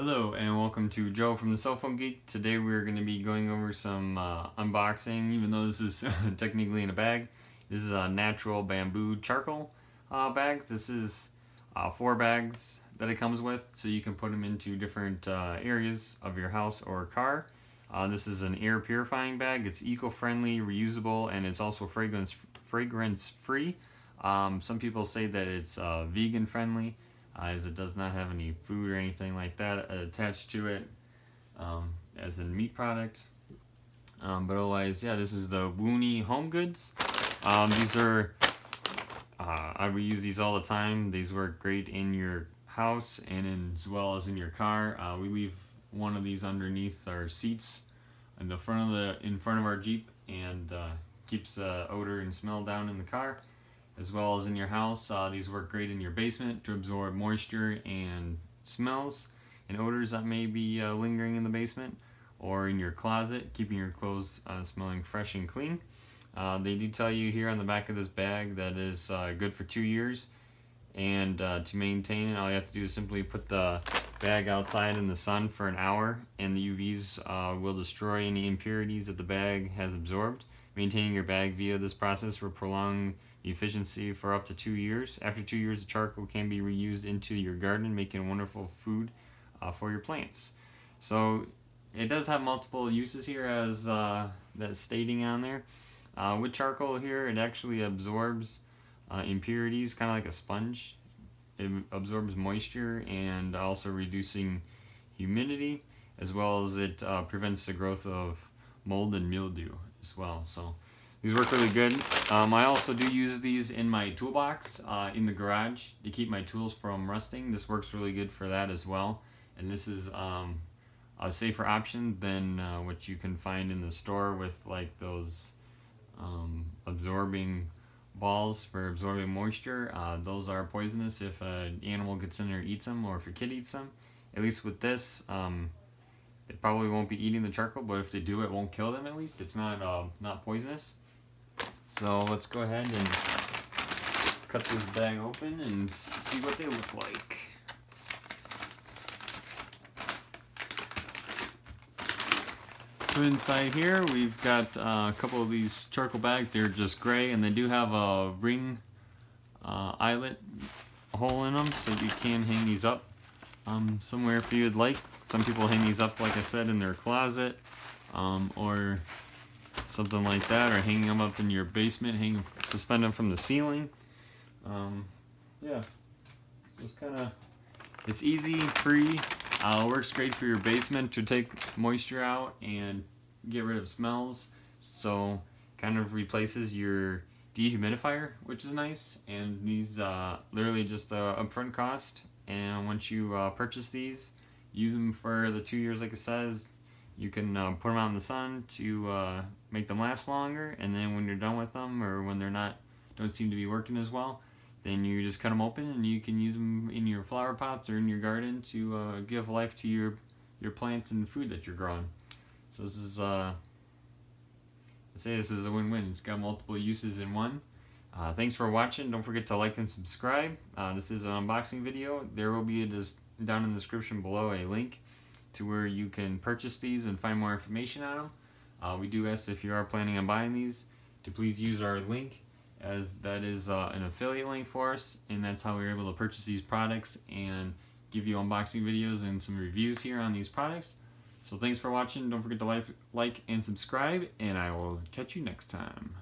Hello and welcome to Joe from the Cell Phone Geek. Today we're going to be going over some unboxing, even though this is technically in a bag. This is a natural bamboo charcoal bags. This is 4 bags that it comes with, so you can put them into different areas of your house or car. This is an air purifying bag. It's eco-friendly, reusable, and it's also fragrance free. Some people say that it's vegan friendly, as it does not have any food or anything like that attached to it as a meat product. But otherwise, yeah, this is the Woony Home Goods. These are, I reuse these all the time. These work great in your house and as well as in your car. We leave one of these underneath our seats in the front of our Jeep, and keeps odor and smell down in the car, as well as in your house. These work great in your basement to absorb moisture and smells and odors that may be lingering in the basement, or in your closet, keeping your clothes smelling fresh and clean. They do tell you here on the back of this bag that is good for 2 years, and to maintain it, all you have to do is simply put the bag outside in the sun for an hour, and the UVs will destroy any impurities that the bag has absorbed. Maintaining your bag via this process will prolong the efficiency for up to 2 years. After 2 years, the charcoal can be reused into your garden, making wonderful food for your plants. So it does have multiple uses here, as that's stating on there. With charcoal here, it actually absorbs impurities, kind of like a sponge. It absorbs moisture and also reducing humidity, as well as it prevents the growth of mold and mildew as well. So these work really good. I also do use these in my toolbox in the garage to keep my tools from rusting. This works really good for that as well. And this is a safer option than what you can find in the store with like those absorbing balls for absorbing moisture. Those are poisonous if an animal gets in there and eats them, or if your kid eats them. At least with this, they probably won't be eating the charcoal, but if they do, it won't kill them. At least it's not poisonous. So let's go ahead and cut this bag open and see what they look like. So inside here we've got a couple of these charcoal bags. They're just gray, and they do have a ring eyelet hole in them, so you can hang these up somewhere if you would like. Some people hang these up, like I said, in their closet, or something like that, or hanging them up in your basement, suspend them from the ceiling. Yeah, so it's easy, free. Works great for your basement to take moisture out and get rid of smells. So kind of replaces your dehumidifier, which is nice. And these literally just upfront cost. And once you purchase these, use them for the 2 years, like it says. You can put them out in the sun to make them last longer, and then when you're done with them, or when they're don't seem to be working as well, then you just cut them open and you can use them in your flower pots or in your garden to give life to your plants and food that you're growing. So this is I say this is a win-win. It's got multiple uses in one. Thanks for watching. Don't forget to like and subscribe. This is an unboxing video. There will be down in the description below a link to where you can purchase these and find more information on them. We do ask, if you are planning on buying these, to please use our link, as that is an affiliate link for us, and that's how we're able to purchase these products and give you unboxing videos and some reviews here on these products. So thanks for watching. Don't forget to like and subscribe, and I will catch you next time.